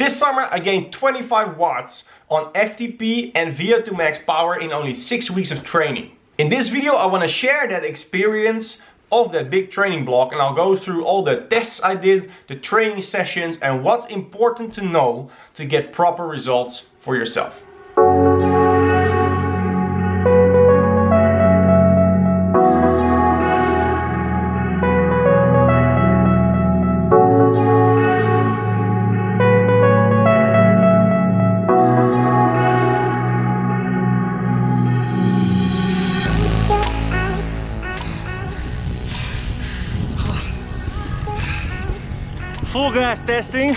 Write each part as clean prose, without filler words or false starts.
This summer I gained 25 watts on FTP and VO2Max power in only 6 weeks of training. In this video I want to share that experience of that big training block, and I'll go through all the tests I did, the training sessions, and what's important to know to get proper results for yourself. Full gas testing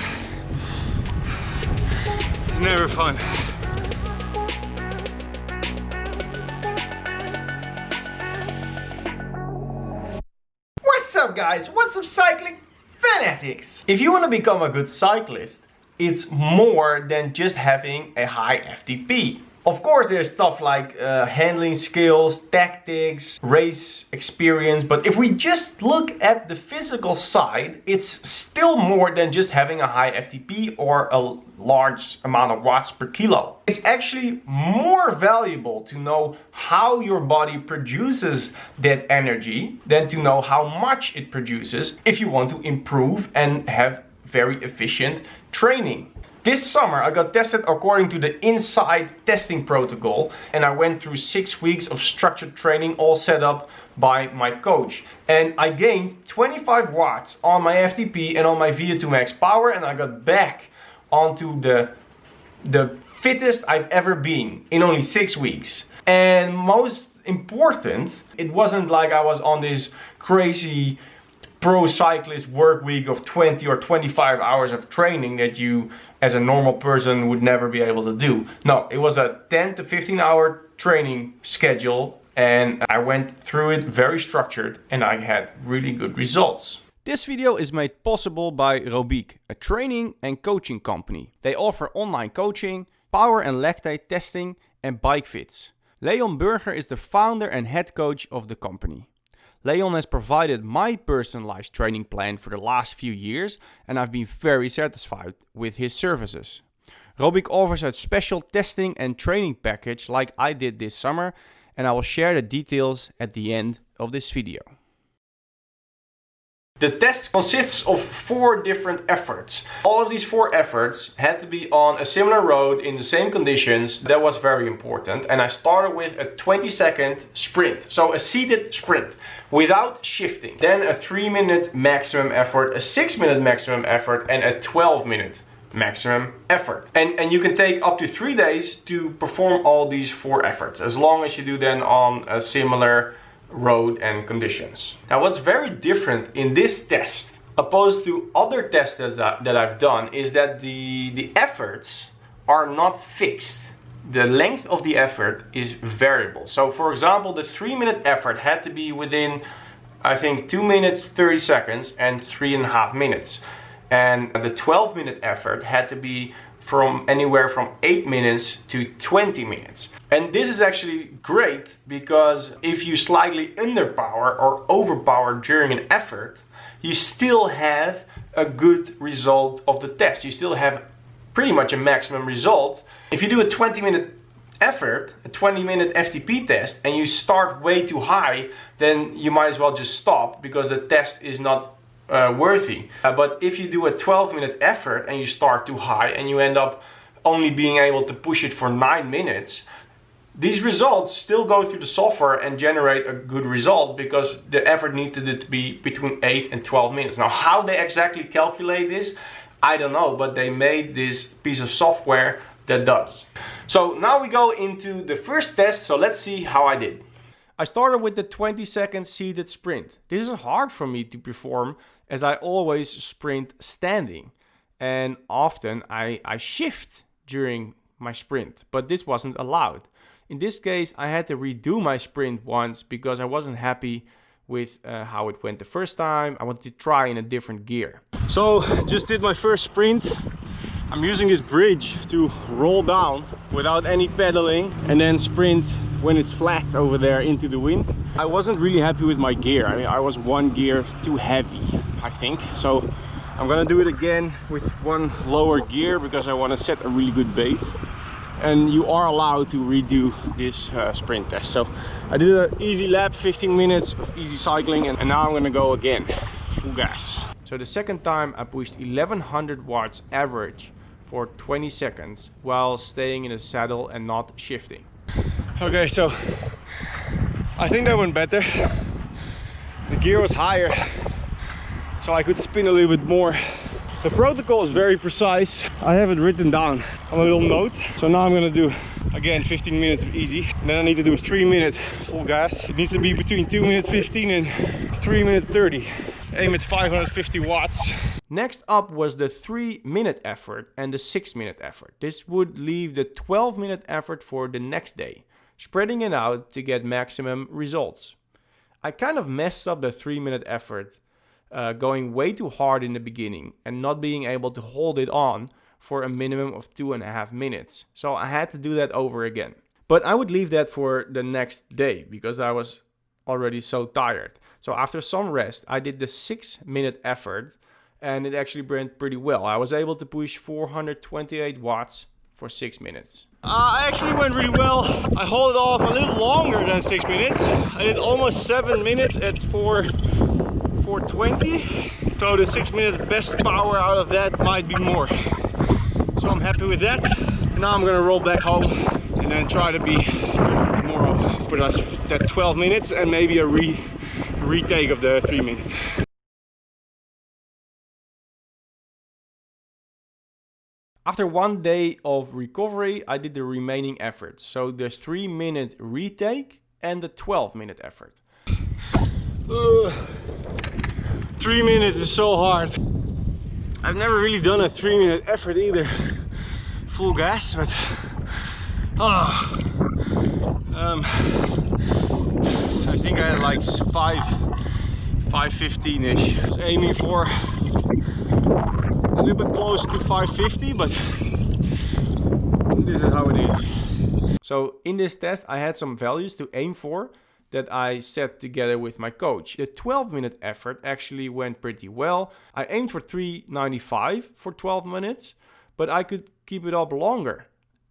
is never fun. What's up guys? What's up cycling fanatics? If you want to become a good cyclist, it's more than just having a high FTP. Of course there's stuff like handling skills, tactics, race experience, but if we just look at the physical side, it's still more than just having a high FTP or a large amount of watts per kilo. It's actually more valuable to know how your body produces that energy than to know how much it produces if you want to improve and have very efficient training. This summer I got tested according to the Inside testing protocol, and I went through 6 weeks of structured training all set up by my coach. And I gained 25 watts on my FTP and on my VO2Max power, and I got back onto the fittest I've ever been in only 6 weeks. And most important, it wasn't like I was on this crazy pro cyclist work week of 20 or 25 hours of training that you as a normal person would never be able to do. No, it was a 10 to 15 hour training schedule, and I went through it very structured and I had really good results. This video is made possible by ROBIC, a training and coaching company. They offer online coaching, power and lactate testing, and bike fits. Leon Burger is the founder and head coach of the company. Leon has provided my personalized training plan for the last few years, and I've been very satisfied with his services. ROBIC offers a special testing and training package like I did this summer, and I will share the details at the end of this video. The test consists of 4 different efforts. All of these 4 efforts had to be on a similar road in the same conditions. That was very important. And I started with a 20-second sprint. So a seated sprint without shifting. Then a 3-minute maximum effort, a 6-minute maximum effort, and a 12-minute maximum effort. And you can take up to 3 days to perform all these 4 efforts, as long as you do them on a similar road and conditions. Now what's very different in this test opposed to other tests that I've done is that the efforts are not fixed. The length of the effort is variable. So for example, the 3-minute effort had to be within, I think, 2 minutes 30 seconds and 3.5 minutes, and the 12-minute effort had to be from anywhere from 8 minutes to 20 minutes. And this is actually great because if you slightly underpower or overpower during an effort, you still have a good result of the test. You still have pretty much a maximum result. If you do a 20-minute effort, a 20-minute FTP test, and you start way too high, then you might as well just stop because the test is not worthy. But if you do a 12-minute effort and you start too high and you end up only being able to push it for 9 minutes, these results still go through the software and generate a good result because the effort needed to be between 8 and 12 minutes. Now how they exactly calculate this, I don't know, but they made this piece of software that does. So now we go into the first test, so let's see how I did. I started with the 20-second seated sprint. This is hard for me to perform as I always sprint standing, and often I shift during my sprint, but this wasn't allowed. In this case I had to redo my sprint once because I wasn't happy with how it went the first time. I wanted to try in a different gear. So just did my first sprint. I'm using this bridge to roll down without any pedaling and then sprint when it's flat over there into the wind. I wasn't really happy with my gear. I mean, I was 1 gear too heavy, I think. So I'm gonna do it again with one lower gear because I want to set a really good base. And you are allowed to redo this sprint test. So I did an easy lap, 15 minutes of easy cycling, and now I'm gonna go again, full gas. So the second time I pushed 1100 watts average for 20 seconds while staying in the saddle and not shifting. Okay, so I think that went better. The gear was higher, so I could spin a little bit more. The protocol is very precise. I have it written down on a little note. So now I'm gonna do again 15 minutes of easy. And then I need to do a 3-minute full gas. It needs to be between 2 minutes 15 and 3 minutes 30. Aim at 550 watts. Next up was the 3-minute effort and the 6-minute effort. This would leave the 12-minute effort for the next day, spreading it out to get maximum results. I kind of messed up the 3-minute effort, going way too hard in the beginning and not being able to hold it on for a minimum of 2.5 minutes. So I had to do that over again. But I would leave that for the next day because I was already so tired. So after some rest, I did the 6-minute effort and it actually went pretty well. I was able to push 428 watts for 6 minutes. I actually went really well. I hold it off a little longer than 6 minutes. I did almost 7 minutes at 420. So the 6 minutes best power out of that might be more. So I'm happy with that. And now I'm gonna roll back home and then try to be good for tomorrow for that 12 minutes and maybe a retake of the 3 minutes. After 1 day of recovery, I did the remaining efforts. So the 3-minute retake and the 12-minute effort. 3 minutes is so hard. I've never really done a 3-minute effort either. Full gas, but I think I had like 5:15-ish. I was aiming for a little bit closer to 550, but this is how it is. So in this test, I had some values to aim for that I set together with my coach. The 12-minute effort actually went pretty well. I aimed for 395 for 12 minutes, but I could keep it up longer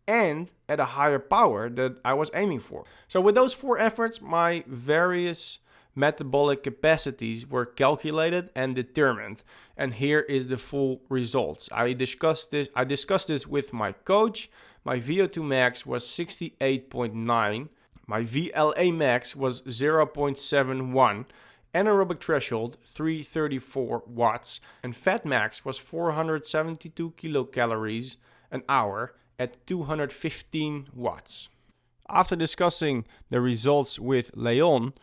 and at a higher power that I was aiming for. So with those 4 efforts, my various metabolic capacities were calculated and determined, and here is the full results. I discussed this with my coach. My VO2Max was 68.9, my VLA max was 0.71, anaerobic threshold 334 watts, and fat max was 472 kilocalories an hour at 215 watts. After discussing the results with Leon,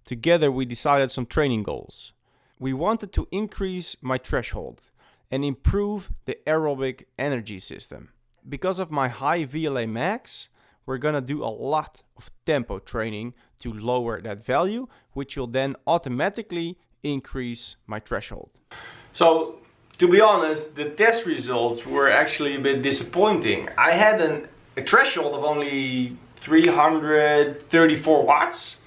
together we decided some training goals. We wanted to increase my threshold and improve the aerobic energy system. Because of my high VLA max, we're gonna do a lot of tempo training to lower that value, which will then automatically increase my threshold. So, to be honest, the test results were actually a bit disappointing. I had a threshold of only 334 watts.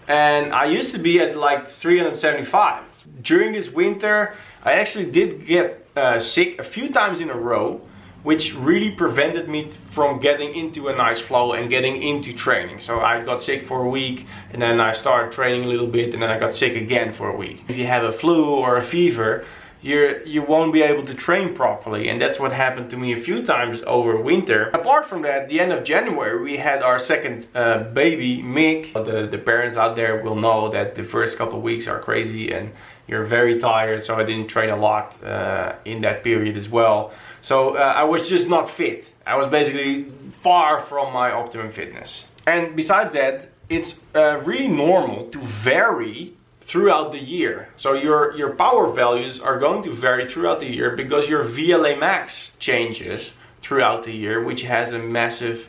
And I used to be at like 375. During this winter, I actually did get sick a few times in a row, which really prevented me from getting into a nice flow and getting into training. So I got sick for a week, and then I started training a little bit, and then I got sick again for a week. If you have a flu or a fever, you won't be able to train properly, and that's what happened to me a few times over winter. Apart from that, the end of January we had our second baby, Mick. The parents out there will know that the first couple of weeks are crazy and you're very tired, so I didn't train a lot in that period as well. So I was just not fit. I was basically far from my optimum fitness. And besides that, it's really normal to vary throughout the year. So your power values are going to vary throughout the year because your VLA max changes throughout the year, which has a massive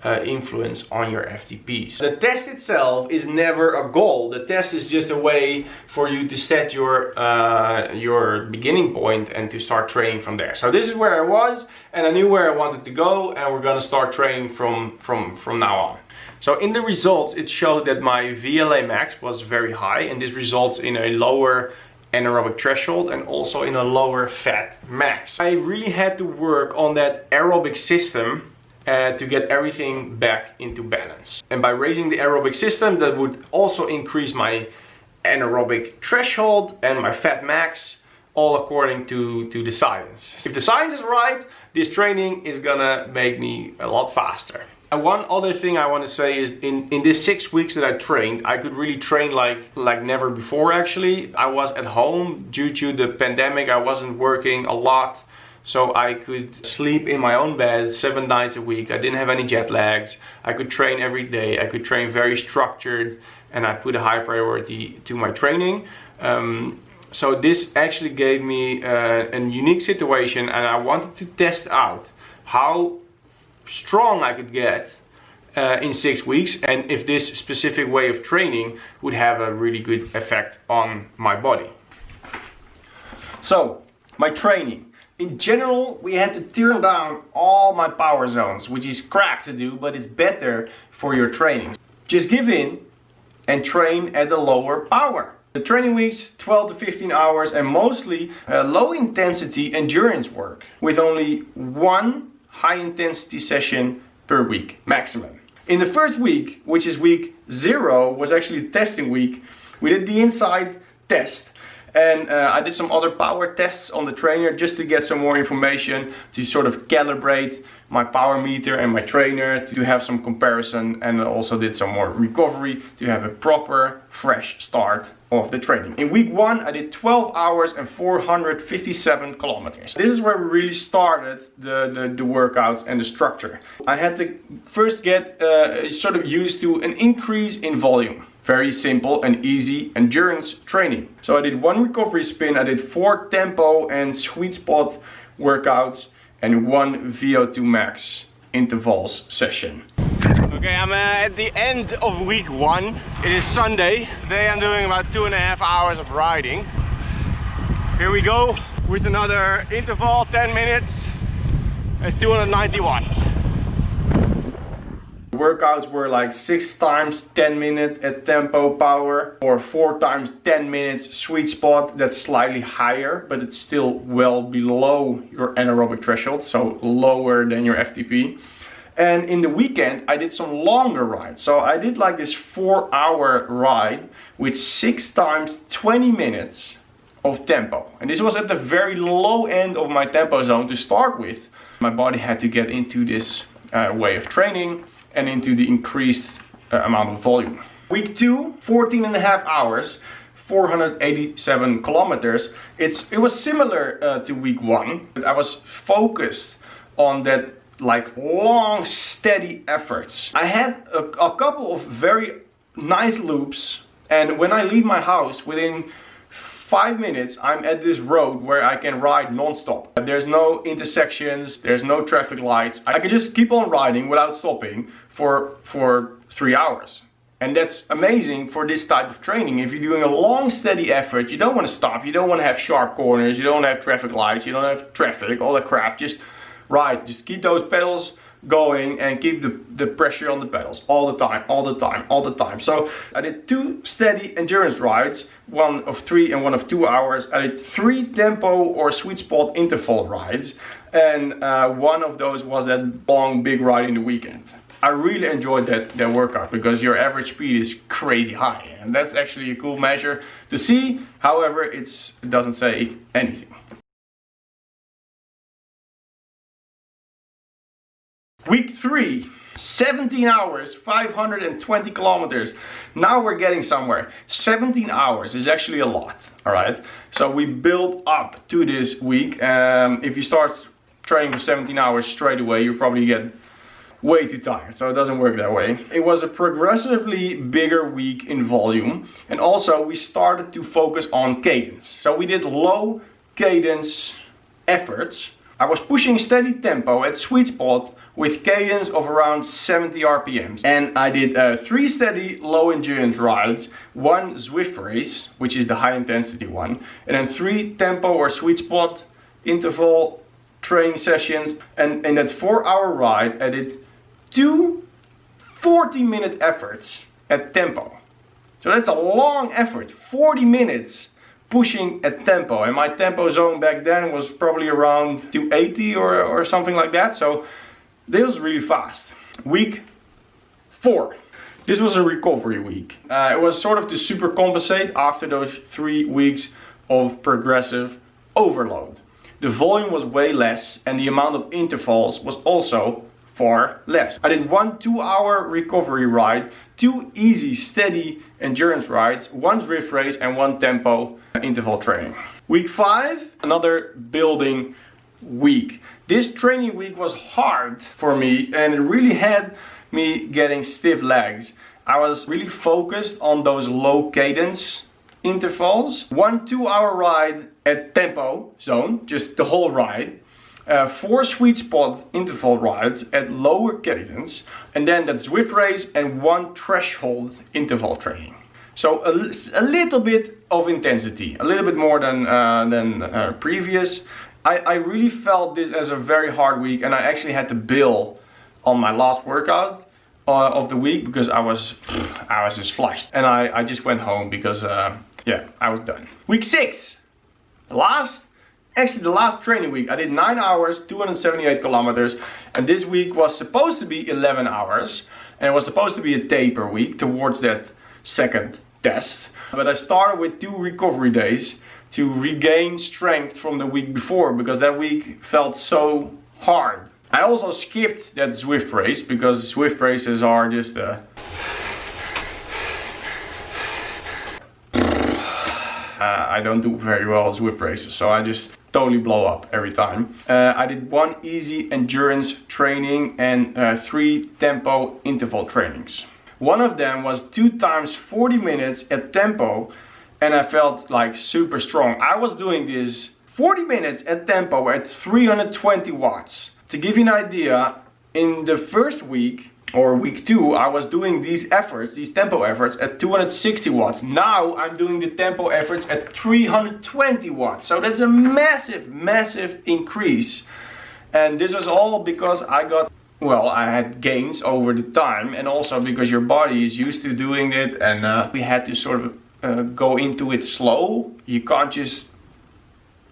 influence on your FTPs. The test itself is never a goal. The test is just a way for you to set your beginning point and to start training from there. So this is where I was, and I knew where I wanted to go, and we're gonna start training from now on. So in the results, it showed that my VLA max was very high, and this results in a lower anaerobic threshold and also in a lower fat max. I really had to work on that aerobic system to get everything back into balance. And by raising the aerobic system, that would also increase my anaerobic threshold and my fat max, all according to the science. If the science is right, this training is gonna make me a lot faster. And one other thing I want to say is in this 6 weeks that I trained, I could really train like never before actually. I was at home due to the pandemic. I wasn't working a lot, so I could sleep in my own bed 7 nights a week. I didn't have any jet lags. I could train every day. I could train very structured, and I put a high priority to my training. So this actually gave me a unique situation, and I wanted to test out how strong I could get in 6 weeks, and if this specific way of training would have a really good effect on my body. So, my training. In general, we had to turn down all my power zones, which is crap to do, but it's better for your training. Just give in and train at a lower power. The training weeks, 12 to 15 hours, and mostly low intensity endurance work with only 1 high intensity session per week maximum. In the first week, which is week 0, was actually the testing week. We did the inside test, and I did some other power tests on the trainer just to get some more information, to sort of calibrate my power meter and my trainer, to have some comparison, and I also did some more recovery to have a proper fresh start of the training. In week 1, I did 12 hours and 457 kilometers. This is where we really started the workouts and the structure. I had to first get sort of used to an increase in volume. Very simple and easy endurance training. So I did 1 recovery spin, I did 4 tempo and sweet spot workouts, and 1 VO2Max intervals session. Okay, I'm at the end of week 1. It is Sunday. Today I'm doing about 2.5 hours of riding. Here we go with another interval, 10 minutes at 290 watts. Workouts were like 6 times 10 minutes at tempo power, or 4 times 10 minutes sweet spot. That's slightly higher, but it's still well below your anaerobic threshold, so lower than your FTP. And in the weekend, I did some longer rides. So I did like this 4-hour ride with 6 times 20 minutes of tempo. And this was at the very low end of my tempo zone to start with. My body had to get into this way of training and into the increased amount of volume. Week 2, 14.5 hours, 487 kilometers. It was similar to week 1, but I was focused on that like long steady efforts. I had a couple of very nice loops, and when I leave my house within 5 minutes I'm at this road where I can ride non-stop. There's no intersections, there's no traffic lights. I can just keep on riding without stopping for 3 hours. And that's amazing for this type of training. If you're doing a long steady effort, you don't want to stop, you don't want to have sharp corners, you don't have traffic lights, you don't have traffic, all that crap. Just ride, just keep those pedals going and keep the pressure on the pedals all the time, all the time, all the time. So I did 2 steady endurance rides, 1 of 3 and 1 of 2 hours. I did 3 tempo or sweet spot interval rides, and 1 of those was that long big ride in the weekend. I really enjoyed that workout because your average speed is crazy high, and that's actually a cool measure to see. However, it doesn't say anything. Week 3, 17 hours, 520 kilometers. Now we're getting somewhere. 17 hours is actually a lot, all right? So we build up to this week. If you start training for 17 hours straight away, you probably get way too tired, so it doesn't work that way. It was a progressively bigger week in volume, and also we started to focus on cadence. So we did low cadence efforts. I was pushing steady tempo at sweet spot with cadence of around 70 RPMs. And I did 3 steady low endurance rides, 1 Zwift race, which is the high intensity one, and then 3 tempo or sweet spot interval training sessions. And in that 4-hour ride, I did 2 40-minute efforts at tempo. So that's a long effort, 40 minutes pushing at tempo, and my tempo zone back then was probably around 280 or something like that. So this was really fast. Week 4. This was a recovery week. It was sort of to super compensate after those 3 weeks of progressive overload. The volume was way less and the amount of intervals was also far less. I did 1 2-hour recovery ride, 2 easy steady endurance rides, 1 Zwift race and 1 tempo interval training. Week 5, another building week. This training week was hard for me and it really had me getting stiff legs. I was really focused on those low cadence intervals. 1 2-hour ride at tempo zone, just the whole ride. 4 sweet spot interval rides at lower cadence, and then that Zwift race and 1 threshold interval training. So a little bit of intensity, a little bit more than previous. I really felt this as a very hard week, and I actually had to bail on my last workout of the week because I was just flushed, and I just went home because yeah, I was done. Week 6, the last training week. I did 9 hours, 278 kilometers, and this week was supposed to be 11 hours, and it was supposed to be a taper week towards that second test. But I started with 2 recovery days to regain strength from the week before because that week felt so hard. I also skipped that Zwift race because Zwift races are just I don't do very well at Zwift races, so I just totally blow up every time. I did 1 easy endurance training and 3 tempo interval trainings. One of them was 2 times 40 minutes at tempo, and I felt like super strong. I was doing this 40 minutes at tempo at 320 watts. To give you an idea, in the first week, or week 2, I was doing these tempo efforts at 260 watts. Now I'm doing the tempo efforts at 320 watts. So that's a massive increase. And this was all because I had gains over the time, and also because your body is used to doing it, and we had to sort of go into it slow. You can't just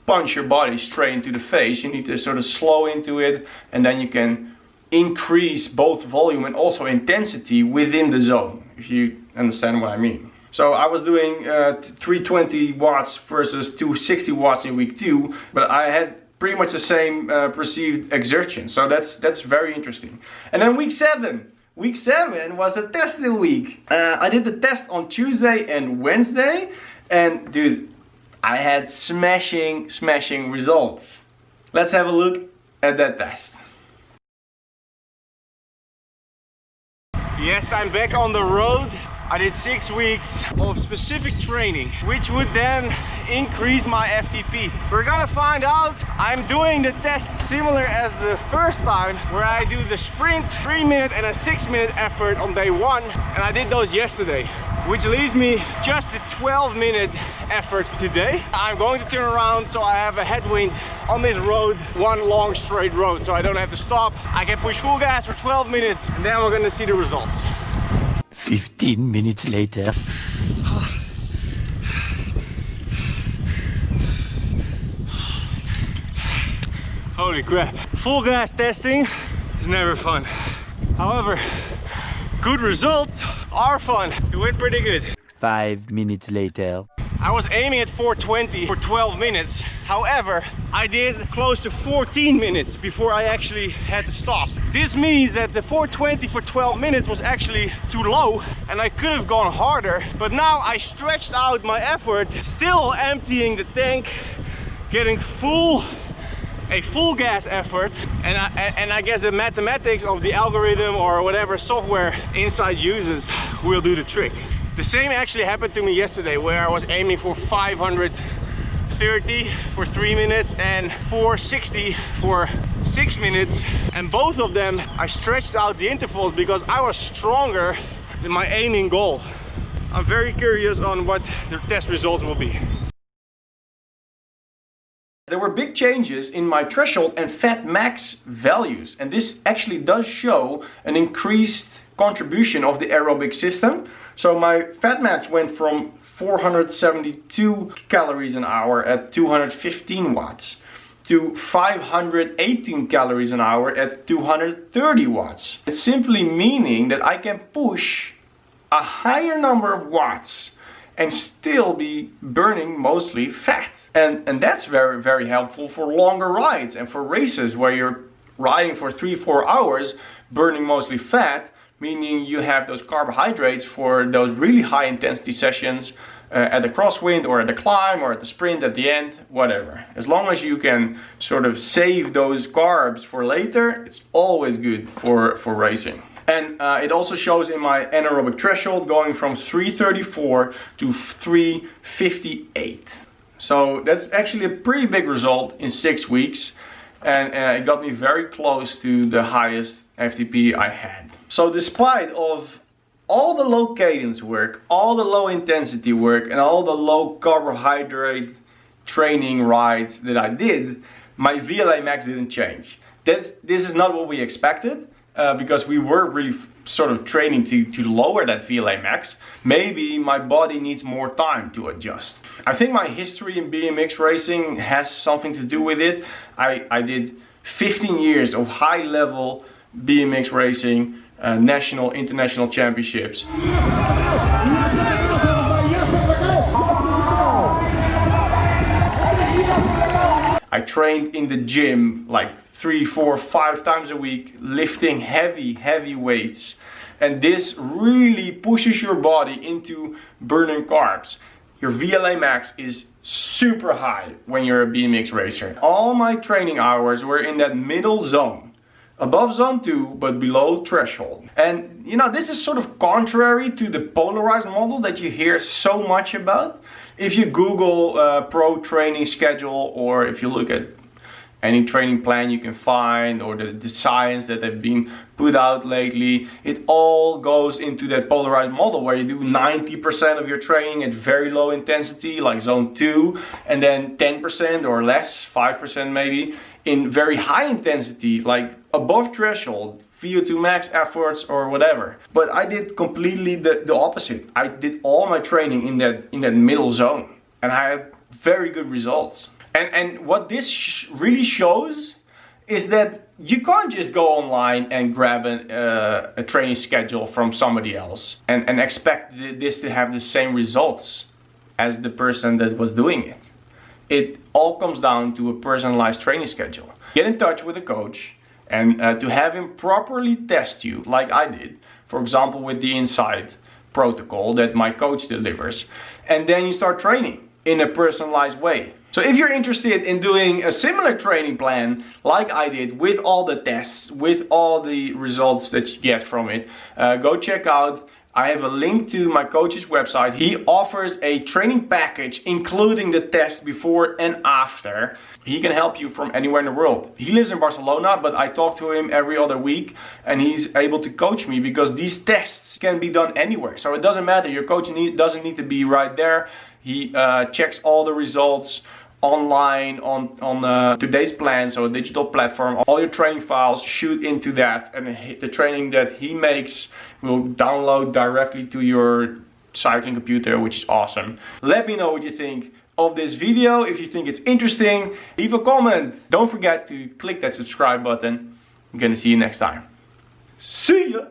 punch your body straight into the face. You need to sort of slow into it, and then you can increase both volume and also intensity within the zone, if you understand what I mean. So I was doing 320 watts versus 260 watts in week 2, but I had pretty much the same perceived exertion. So that's very interesting. And then week 7 was a testing week. I did the test on Tuesday and Wednesday, and dude, I had smashing results. Let's have a look at that test. Yes, I'm back on the road. I did 6 weeks of specific training, which would then increase my FTP. We're gonna find out. I'm doing the test similar as the first time, where I do the sprint, 3-minute and a 6-minute effort on day 1, and I did those yesterday, which leaves me just a 12-minute effort today. I'm going to turn around so I have a headwind on this road, 1 long straight road, so I don't have to stop. I can push full gas for 12 minutes, and then we're gonna see the results. 15 minutes later. Holy crap. Full gas testing is never fun. However, good results are fun. It went pretty good. 5 minutes later. I was aiming at 420 for 12 minutes. However, I did close to 14 minutes before I actually had to stop. This means that the 420 for 12 minutes was actually too low and I could have gone harder. But now I stretched out my effort, still emptying the tank, getting a full gas effort, and I guess the mathematics of the algorithm or whatever software Inside uses will do the trick. The same actually happened to me yesterday, where I was aiming for 530 for 3 minutes and 460 for 6 minutes, and both of them I stretched out the intervals because I was stronger than my aiming goal. I'm very curious on what the test results will be. There were big changes in my threshold and fat max values, and this actually does show an increased contribution of the aerobic system. So my fat max went from 472 calories an hour at 215 watts to 518 calories an hour at 230 watts. It's simply meaning that I can push a higher number of watts and still be burning mostly fat. And that's very, very helpful for longer rides and for races where you're riding for 3-4 hours, burning mostly fat, meaning you have those carbohydrates for those really high intensity sessions at the crosswind or at the climb or at the sprint at the end, whatever. As long as you can sort of save those carbs for later, it's always good for racing. And it also shows in my anaerobic threshold going from 334 to 358. So that's actually a pretty big result in 6 weeks. And it got me very close to the highest FTP I had. So despite of all the low cadence work, all the low intensity work, and all the low carbohydrate training rides that I did, my VLA max didn't change. This is not what we expected, because we were really sort of training to lower that VLA max. Maybe my body needs more time to adjust. I think my history in BMX racing has something to do with it. I did 15 years of high level BMX racing, national, international championships. I trained in the gym like 3, 4, 5 times a week, lifting heavy weights. And this really pushes your body into burning carbs. Your VLA max is super high when you're a BMX racer. All my training hours were in that middle zone. Above zone 2, but below threshold. And you know, this is sort of contrary to the polarized model that you hear so much about. If you Google pro training schedule, or if you look at any training plan you can find, or the science that have been put out lately, it all goes into that polarized model where you do 90% of your training at very low intensity, like zone 2, and then 10% or less, 5% maybe, in very high intensity, like above threshold, VO2Max efforts or whatever. But I did completely the opposite. I did all my training in that middle zone, and I had very good results. And what this really shows is that you can't just go online and grab a training schedule from somebody else and expect this to have the same results as the person that was doing it. It all comes down to a personalized training schedule. Get in touch with a coach and to have him properly test you, like I did, for example with the Inside protocol that my coach delivers, and then you start training in a personalized way. So if you're interested in doing a similar training plan like I did, with all the tests, with all the results that you get from it, go check out. I have a link to my coach's website. He offers a training package including the test before and after. He can help you from anywhere in the world. He lives in Barcelona, but I talk to him every other week and he's able to coach me because these tests can be done anywhere. So it doesn't matter, your coach doesn't need to be right there. He checks all the results online on today's plan, so a digital platform. All your training files shoot into that, and the training that he makes will download directly to your cycling computer, which is awesome. Let me know what you think of this video. If you think it's interesting, leave a comment. Don't forget to click that subscribe button. I'm gonna see you next time. See ya!